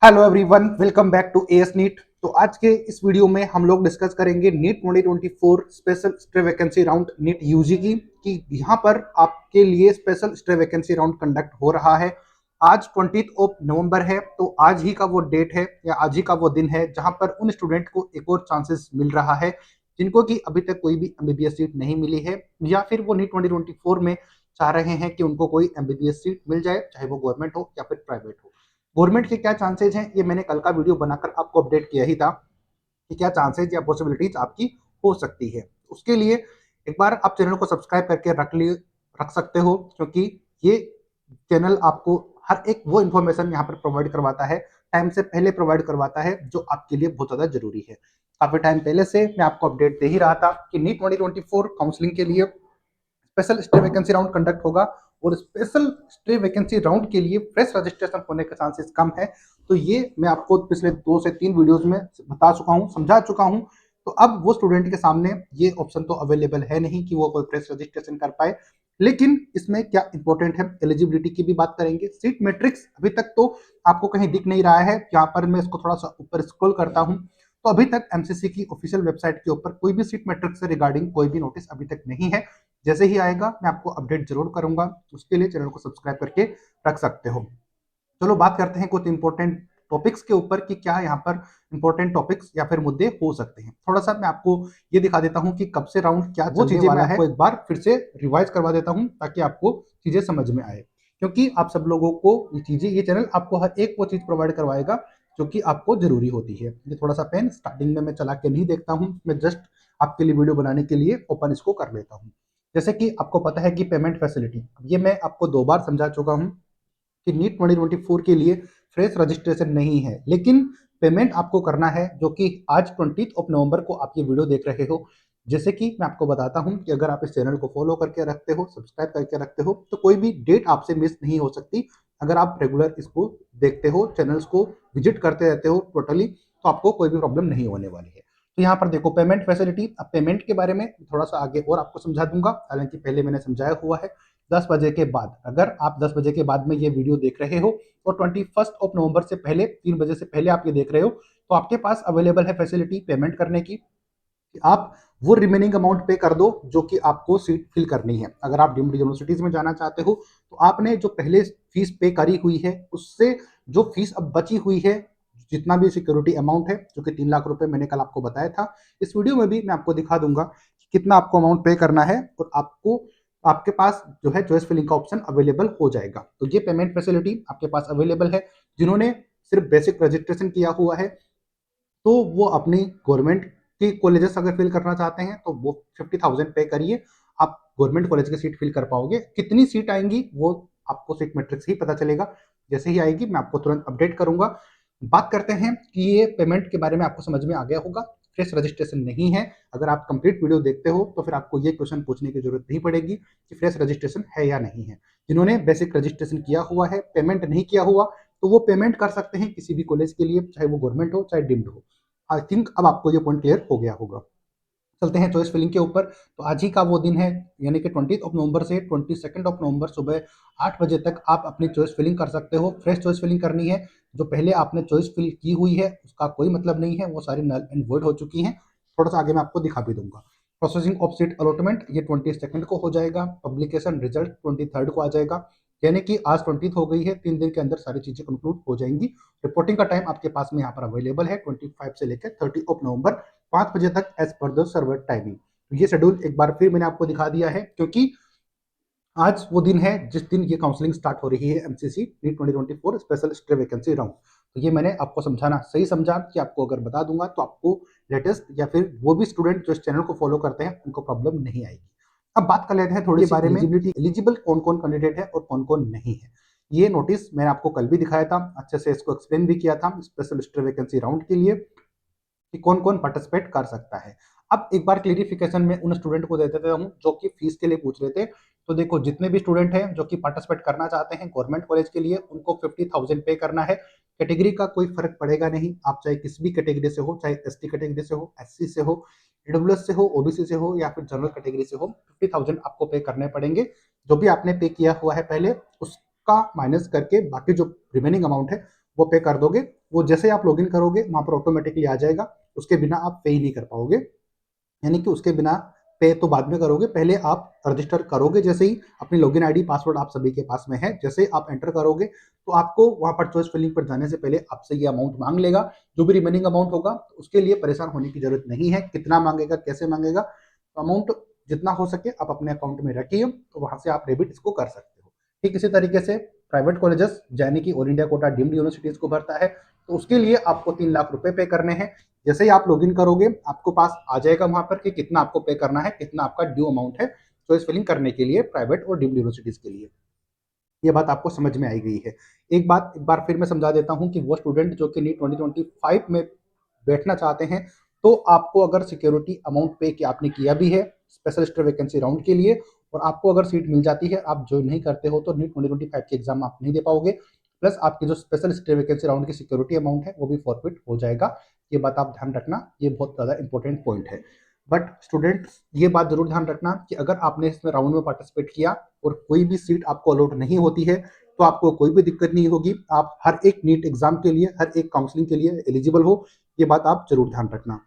Hello everyone, welcome back to AS NEET. तो आज के इस वीडियो में हम लोग डिस्कस करेंगे NEET 2024 special stay vacancy round NEET UG की कि यहाँ पर आपके लिए special stay vacancy round conduct हो रहा है। आज 20 नवंबर है, तो आज ही का वो डेट है या आज ही का वो दिन है जहाँ पर उन स्टूडेंट को एक और चांसेस मिल रहा है जिनको कि अभी तक कोई भी एमबीबीएस सीट नहीं मिली है, या फिर वो नीट 2024 में चाह रहे हैं कि उनको कोई एमबीबीएस सीट मिल जाए, चाहे वो गवर्नमेंट हो या फिर प्राइवेट हो। गवर्नमेंट के क्या चांसेज हैं, ये मैंने कल का वीडियो बनाकर आपको अपडेट किया ही था कि क्या चांसेज या पॉसिबिलिटीज आपकी हो सकती है। उसके लिए एक बार आप चैनल को सब्सक्राइब करके रख सकते हो, क्योंकि ये चैनल आपको हर एक वो इन्फॉर्मेशन यहाँ पर प्रोवाइड करवाता है, टाइम से पहले प्रोवाइड करवाता है, जो आपके लिए बहुत ज़्यादा जरूरी है। काफ़ी टाइम पहले से मैं आपको अपडेट दे ही रहा था कि नीट 2024 काउंसलिंग के लिए special stay vacancy round conduct होगा, और स्पेशल स्टे वैकेंसी राउंड के लिए फ्रेश रजिस्ट्रेशन होने के चांसेस कम है। तो ये मैं आपको पिछले 2 से 3 वीडियोस में बता चुका हूँ, समझा चुका हूँ। तो अब वो स्टूडेंट के सामने ये ऑप्शन तो अवेलेबल है नहीं कि वो कोई फ्रेश रजिस्ट्रेशन कर पाए। लेकिन इसमें क्या इंपॉर्टेंट है, एलिजिबिलिटी की भी बात करेंगे। सीट मैट्रिक्स अभी तक तो आपको कहीं दिख नहीं रहा है। यहाँ पर मैं इसको थोड़ा सा ऊपर स्क्रॉल करता हूँ, तो अभी तक एमसीसी की ऑफिशियल वेबसाइट के ऊपर कोई भी सीट मैट्रिक्स से रिगार्डिंग कोई भी नोटिस अभी तक नहीं है। जैसे ही आएगा मैं आपको अपडेट जरूर करूंगा, उसके लिए चैनल को सब्सक्राइब करके रख सकते हो। चलो बात करते हैं कुछ इंपॉर्टेंट टॉपिक्स के ऊपर कि क्या यहाँ पर इंपॉर्टेंट टॉपिक्स या फिर मुद्दे हो सकते हैं। थोड़ा सा मैं आपको ये दिखा देता हूँ कि कब से राउंड क्या वो चीजें मैं आपको एक बार फिर से रिवाइज करवा देता हूँ ताकि आपको चीजें समझ में आए, क्योंकि आप सब लोगों को ये चीजें, ये चैनल आपको हर एक वो चीज प्रोवाइड करवाएगा जो कि आपको जरूरी होती है। ये थोड़ा सा पेन स्टार्टिंग में मैं चला के नहीं देखता हूँ, मैं जस्ट आपके लिए वीडियो बनाने के लिए ओपन इसको कर लेता हूँ। जैसे कि आपको पता है कि पेमेंट फैसिलिटी, ये मैं आपको 2 बार समझा चुका हूँ कि नीट 2024 के लिए फ्रेश रजिस्ट्रेशन नहीं है, लेकिन पेमेंट आपको करना है, जो कि आज 20 नवंबर को आप ये वीडियो देख रहे हो। जैसे कि मैं आपको बताता हूं कि अगर आप इस चैनल को फॉलो करके रखते हो, सब्सक्राइब करके रखते हो, तो कोई भी डेट आपसे मिस नहीं हो सकती। अगर आप रेगुलर इसको देखते हो, चैनल्स को विजिट करते रहते हो टोटली, तो आपको कोई भी प्रॉब्लम नहीं होने वाली है। तो यहाँ पर देखो पेमेंट फैसिलिटी। अब पेमेंट के बारे में थोड़ा सा आगे और आपको समझा दूंगा, हालांकि पहले मैंने समझाया हुआ है। 10 बजे के बाद, अगर आप 10 बजे के बाद में ये वीडियो देख रहे हो और 21 नवंबर से पहले 3 बजे से पहले आप ये देख रहे हो, तो आपके पास अवेलेबल है फैसिलिटी पेमेंट करने की कि आप वो रिमेनिंग अमाउंट पे कर दो जो कि आपको सीट फिल करनी है। अगर आप डीम्ड यूनिवर्सिटीज में जाना चाहते हो, तो आपने जो पहले फीस पे करी हुई है उससे जो फीस अब बची हुई है, जितना भी सिक्योरिटी अमाउंट है, जो कि 3 लाख रुपए मैंने कल आपको बताया था, इस वीडियो में भी मैं आपको दिखा दूंगा कि कितना आपको अमाउंट पे करना है, और आपको आपके पास जो है चॉइस फिलिंग का ऑप्शन अवेलेबल हो जाएगा। तो ये पेमेंट फैसिलिटी आपके पास अवेलेबल है। जिन्होंने सिर्फ बेसिक रजिस्ट्रेशन किया हुआ है, तो वो अपनी गवर्नमेंट की कॉलेजेस अगर फिल करना चाहते हैं तो वो 50,000 पे करिए, आप गवर्नमेंट कॉलेज की सीट फिल कर पाओगे। कितनी सीट आएंगी वो आपको सीट मैट्रिक्स ही पता चलेगा। जैसे ही आएगी मैं आपको तुरंत अपडेट करूंगा। बात करते हैं कि ये पेमेंट के बारे में आपको समझ में आ गया होगा। फ्रेश रजिस्ट्रेशन नहीं है। अगर आप कंप्लीट वीडियो देखते हो तो फिर आपको ये क्वेश्चन पूछने की जरूरत नहीं पड़ेगी कि फ्रेश रजिस्ट्रेशन है या नहीं है। जिन्होंने बेसिक रजिस्ट्रेशन किया हुआ है, पेमेंट नहीं किया हुआ, तो वो पेमेंट कर सकते हैं किसी भी कॉलेज के लिए, चाहे वो गवर्नमेंट हो चाहे डिम्ड हो। आई थिंक अब आपको ये पॉइंट क्लियर हो गया होगा। चलते हैं चॉइस फिलिंग के ऊपर। तो आज ही का वो दिन है, यानी कि 20 नवंबर से 22 नवंबर सुबह 8 बजे तक आप अपनी चॉइस फिलिंग कर सकते हो। फ्रेश चॉइस फिलिंग करनी है। जो पहले आपने चॉइस फिल की हुई है उसका कोई मतलब नहीं है, वो सारी नल एंड वॉइड हो चुकी हैं। थोड़ा सा आगे मैं आपको दिखा भी दूंगा। प्रोसेसिंग ऑफ सीट अलॉटमेंट ये 22 को हो जाएगा। पब्लिकेशन रिजल्ट 23 को आ जाएगा, यानी कि आज 20 हो गई है, 3 दिन के अंदर सारी चीजें कंक्लूड हो जाएंगी। रिपोर्टिंग का टाइम आपके पास में यहाँ पर अवेलेबल है 25 से लेकर 30 नवंबर 5 बजे तक as per the server timing. तो ये शेड्यूल एक बार फिर मैंने आपको दिखा दिया है, क्योंकि आज वो दिन है जिस दिन ये काउंसलिंग स्टार्ट हो रही है, MCC NEET 2024 special stay vacancy round. तो ये मैंने आपको समझाना सही समझा कि आपको अगर बता दूंगा तो आपको लेटेस्ट या फिर वो भी स्टूडेंट जो इस चैनल को फॉलो करते हैं उनको प्रॉब्लम नहीं आएगी। अब बात कर लेते हैं थोड़ी सी बारे में एलिजिबल कौन कौन कैंडिडेट है और कौन कौन नहीं है। ये नोटिस मैंने आपको कल भी दिखाया था, अच्छे से इसको एक्सप्लेन भी किया था स्पेशल स्टे वैकेंसी राउंड के लिए कि कौन कौन पार्टिसिपेट कर सकता है। अब एक बार क्लियरिफिकेशन में उन स्टूडेंट को दे देता हूँ जो कि फीस के लिए पूछ रहे थे। तो देखो, जितने भी स्टूडेंट हैं जो कि पार्टिसिपेट करना चाहते हैं गवर्नमेंट कॉलेज के लिए, उनको 50,000 पे करना है। कैटेगरी का कोई फर्क पड़ेगा नहीं, आप चाहे किसी भी कैटेगरी से हो, चाहे एसटी कैटेगरी से हो, एससी से हो, ईडब्ल्यूएस से हो, ओबीसी से हो या फिर जनरल कैटेगरी से हो, 50,000 आपको पे करने पड़ेंगे। जो भी आपने पे किया हुआ है पहले, उसका माइनस करके बाकी जो रिमेनिंग अमाउंट है वो पे कर दोगे। वो जैसे आप लॉगिन करोगे वहां पर ऑटोमेटिकली आ जाएगा, उसके बिना आप पे ही नहीं कर पाओगे। यानी कि उसके बिना पे तो बाद में करोगे, पहले आप रजिस्टर करोगे। जैसे ही अपनी लॉगिन आईडी पासवर्ड आप सभी के पास में है, जैसे ही आप एंटर करोगे तो आपको वहां पर चॉइस फिलिंग पर जाने से पहले आपसे ये अमाउंट मांग लेगा। जो भी रिमेनिंग अमाउंट होगा उसके लिए परेशान होने की जरूरत नहीं है, कितना मांगेगा कैसे मांगेगा, तो अमाउंट जितना हो सके आप अपने अकाउंट में रखिए, तो वहां से आप डेबिट इसको कर सकते हो। ठीक इसी तरीके से प्राइवेट कॉलेजेस यानी कि all India Kota deemed universities को भरता है, तो उसके लिए आपको 3 लाख रुपए पे करने हैं। जैसे ही आप लॉगिन करोगे आपको पास आ जाएगा वहां पर कि कितना आपको पे करना है, कितना आपका ड्यू अमाउंट है चॉइस फिलिंग करने के लिए प्राइवेट और डीम्ड यूनिवर्सिटीज के लिए। ये बात आपको समझ में आई गई है। एक बार फिर मैं समझा देता हूं कि वो स्टूडेंट जो कि नीट 2025 में बैठना चाहते हैं, तो आपको अगर सिक्योरिटी अमाउंट पे कि आपने किया भी है स्पेशल स्टर वैकेंसी राउंड के लिए, और आपको अगर सीट मिल जाती है, आप ज्वाइन नहीं करते हो, तो नीट 2025 के एग्जाम आप नहीं दे पाओगे। प्लस आपकी जो स्पेशल स्टर वैकेंसी राउंड की सिक्योरिटी अमाउंट है वो भी फॉरफिट हो जाएगा। ये बात आप ध्यान रखना, ये बहुत ज़्यादा इंपॉर्टेंट पॉइंट है। बट स्टूडेंट ये बात जरूर ध्यान रखना कि अगर आपने इसमें राउंड में पार्टिसिपेट किया और कोई भी सीट आपको अलॉट नहीं होती है, तो आपको कोई भी दिक्कत नहीं होगी। आप हर एक नीट एग्जाम के लिए, हर एक काउंसलिंग के लिए एलिजिबल हो। ये बात आप जरूर ध्यान रखना।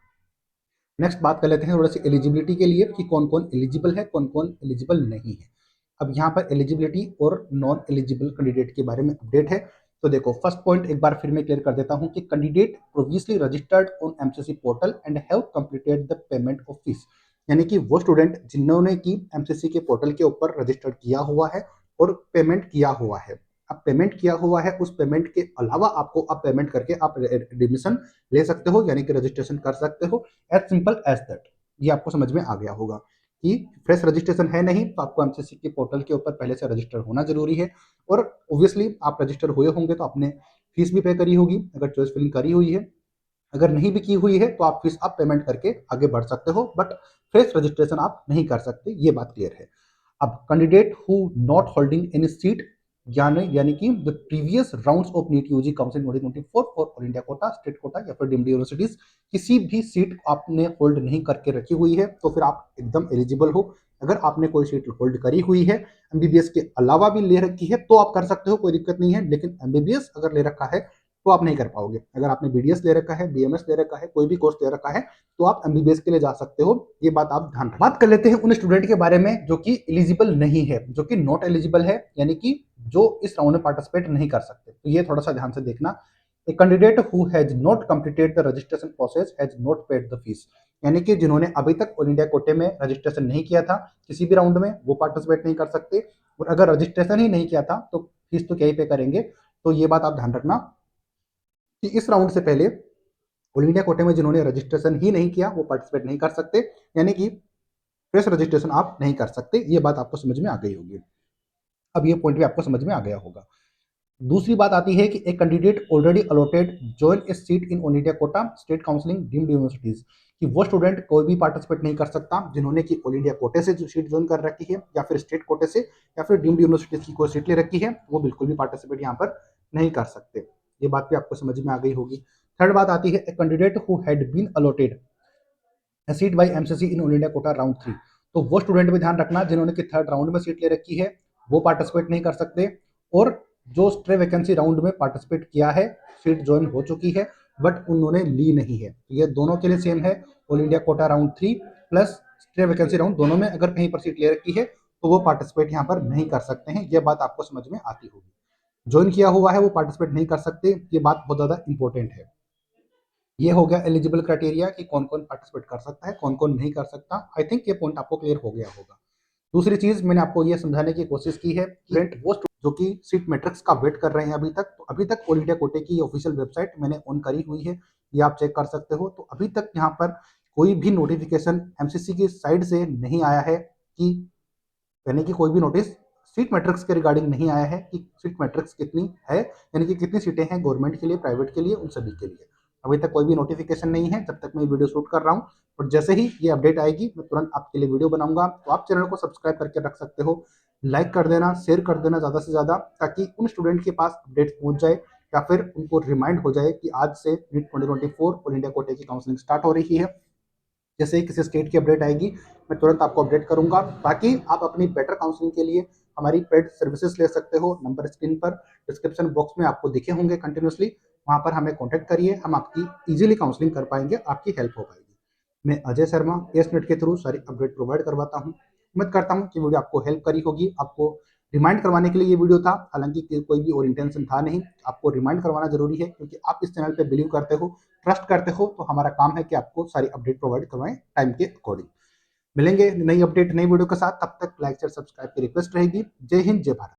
नेक्स्ट बात कर लेते हैं थोड़ा सी एलिजिबिलिटी के लिए कि कौन कौन एलिजिबल है, कौन कौन एलिजिबल नहीं है। अब यहाँ पर एलिजिबिलिटी और नॉन एलिजिबल कैंडिडेट के बारे में अपडेट है। तो देखो, फर्स्ट पॉइंट एक बार फिर मैं क्लियर कर देता हूँ कि candidate previously registered on MCC portal and have completed the payment of fees. यानी कि वो स्टूडेंट जिन्होंने की एमसीसी के पोर्टल के ऊपर रजिस्टर्ड किया हुआ है और पेमेंट किया हुआ है। अब पेमेंट किया हुआ है, उस पेमेंट के अलावा आपको अब पेमेंट करके आप एडमिशन ले सकते हो, यानी कि रजिस्ट्रेशन कर सकते हो। As simple as that. ये आपको समझ में आ गया होगा कि फ्रेश रजिस्ट्रेशन है नहीं, तो आपको एमसीसी के पोर्टल के ऊपर पहले से रजिस्टर होना जरूरी है। और ऑब्वियसली आप रजिस्टर हुए होंगे तो आपने फीस भी पे करी होगी अगर चॉइस फिलिंग करी हुई है। अगर नहीं भी की हुई है तो आप फीस आप पेमेंट करके आगे बढ़ सकते हो, बट फ्रेश रजिस्ट्रेशन आप नहीं कर सकते, ये बात क्लियर है। अब candidate who not holding any seat, यानी कि the previous rounds of NEET UG council 2024 for all India quota, state quota या फिर डीम्ड यूनिवर्सिटीज, किसी भी सीट आपने होल्ड नहीं करके रखी हुई है तो फिर आप एकदम एलिजिबल हो। अगर आपने कोई सीट होल्ड करी हुई है, एमबीबीएस के अलावा भी ले रखी है, तो आप कर सकते हो, कोई दिक्कत नहीं है। लेकिन एमबीबीएस अगर ले रखा है तो आप नहीं कर पाओगे। अगर आपने बीडीएस ले रखा है, बीएमएस ले रखा है, कोई भी कोर्स ले रखा है, तो आप एमबीबीएस के लिए जा सकते हो। ये बात आप ध्यान रखें। बात कर लेते हैं उन स्टूडेंट के बारे में जो कि एलिजिबल नहीं है, जो कि नॉट एलिजिबल है, यानी कि जो इस राउंड में पार्टिसिपेट नहीं कर सकते। तो ये थोड़ा सा ध्यान से देखना। ए candidate who has not completed the registration process has not paid the fees. यानी कि जिन्होंने अभी तक ऑल इंडिया कोटे में रजिस्ट्रेशन नहीं किया था किसी भी राउंड में, वो पार्टिसिपेट नहीं कर सकते। और अगर रजिस्ट्रेशन ही नहीं किया था तो फीस तो क्या ही पे करेंगे। तो ये बात आप ध्यान रखना कि इस राउंड से पहले ऑल इंडिया कोटे में जिन्होंने रजिस्ट्रेशन ही नहीं किया वो पार्टिसिपेट नहीं कर सकते, यानी कि फ्रेश रजिस्ट्रेशन आप नहीं कर सकते। ये बात आपको समझ में आ गई होगी। अब ये पॉइंट भी आपको समझ में आ गया होगा। दूसरी बात आती है कि एक कैंडिडेट ऑलरेडी अलॉटेड जॉइन ए सीट इन all India quota state counselling deemed universities, कि वो स्टूडेंट कोई भी पार्टिसिपेट नहीं कर सकता जिन्होंने की ऑल इंडिया कोटे से जो सीट ज्वाइन कर रखी है या फिर स्टेट कोटे से या फिर डीम्ड यूनिवर्सिटीज की कोई सीट ले रखी है, वो बिल्कुल भी पार्टिसिपेट यहाँ पर नहीं कर सकते। ये बात भी आपको समझ में आ गई होगी। थर्ड बात आती है, a candidate who had been allotted seat by MCC in all India quota round 3। तो वो स्टूडेंट भी ध्यान रखना जिन्होंने कि थर्ड राउंड में सीट ले रखी है, वो पार्टिसिपेट नहीं कर सकते। और जो स्ट्रे वैकेंसी राउंड में पार्टिसिपेट किया है, सीट ज्वाइन हो चुकी है, बट उन्होंने ली नहीं है, ये दोनों के लिए सेम है। All India quota round 3 plus stray vacancy round, दोनों में अगर कहीं पर सीट ले रखी है तो वो पार्टिसिपेट यहाँ पर नहीं कर सकते हैं। ये बात आपको समझ में आती होगी। ज्वाइन किया हुआ है वो पार्टिसिपेट नहीं कर सकते, ये बात बहुत ज्यादा इंपॉर्टेंट है। ये हो गया एलिजिबल क्राइटेरिया कि कौन कौन पार्टिसिपेट कर सकता है, कौन कौन नहीं कर सकता। आई थिंक ये पॉइंट आपको क्लियर हो गया होगा। दूसरी चीज मैंने आपको ये समझाने की कोशिश की है, स्टूडेंट वो जो कि सीट मैट्रिक्स का वेट कर रहे हैं अभी तक, तो अभी तक ऑल इंडिया कोटे की ऑफिशियल वेबसाइट मैंने ऑन करी हुई है, ये आप चेक कर सकते हो। तो अभी तक यहाँ पर कोई भी नोटिफिकेशन एमसीसी की साइड से नहीं आया है कि, यानी कि कोई भी नोटिस सीट मैट्रिक्स के रिगार्डिंग नहीं आया है कि सीट मैट्रिक्स कितनी है, यानी कि कितनी सीटें हैं गवर्नमेंट के लिए, प्राइवेट के लिए, उन सभी के लिए। अभी तक कोई भी नोटिफिकेशन नहीं है जब तक मैं वीडियो शूट कर रहा हूँ। और जैसे ही ये अपडेट आएगी मैं तुरंत आपके लिए वीडियो बनाऊंगा। तो आप चैनल को सब्सक्राइब करके रख सकते हो, लाइक कर देना, शेयर कर देना ज़्यादा से ज़्यादा, ताकि उन स्टूडेंट के पास अपडेट पहुंच जाए या फिर उनको रिमाइंड हो जाए कि आज से नीट 2024 ऑल इंडिया कोटे की काउंसलिंग स्टार्ट हो रही है। जैसे ही किसी स्टेट की अपडेट आएगी मैं तुरंत आपको अपडेट करूंगा, ताकि आप अपनी बेटर काउंसलिंग के लिए हमारी पेड सर्विसेज ले सकते हो। नंबर स्क्रीन पर डिस्क्रिप्शन बॉक्स में आपको दिखे होंगे कंटिन्यूसली, वहाँ पर हमें कॉन्टैक्ट करिए, हम आपकी ईजिली काउंसलिंग कर पाएंगे, आपकी हेल्प हो पाएगी। मैं अजय शर्मा एसनेट के थ्रू सारी अपडेट प्रोवाइड करवाता हूँ। उम्मीद करता हूँ कि वीडियो आपको हेल्प करी होगी। आपको रिमाइंड करवाने के लिए ये वीडियो था, हालांकि कोई भी और इंटेंशन था नहीं। आपको रिमाइंड करवाना जरूरी है क्योंकि आप इस चैनल पे बिलीव करते हो, ट्रस्ट करते हो, तो हमारा काम है कि आपको सारी अपडेट प्रोवाइड करवाएं टाइम के अकॉर्डिंग। मिलेंगे नई अपडेट नई वीडियो के साथ, तब तक लाइक शेयर सब्सक्राइब की रिक्वेस्ट रहेगी। जय हिंद, जय भारत।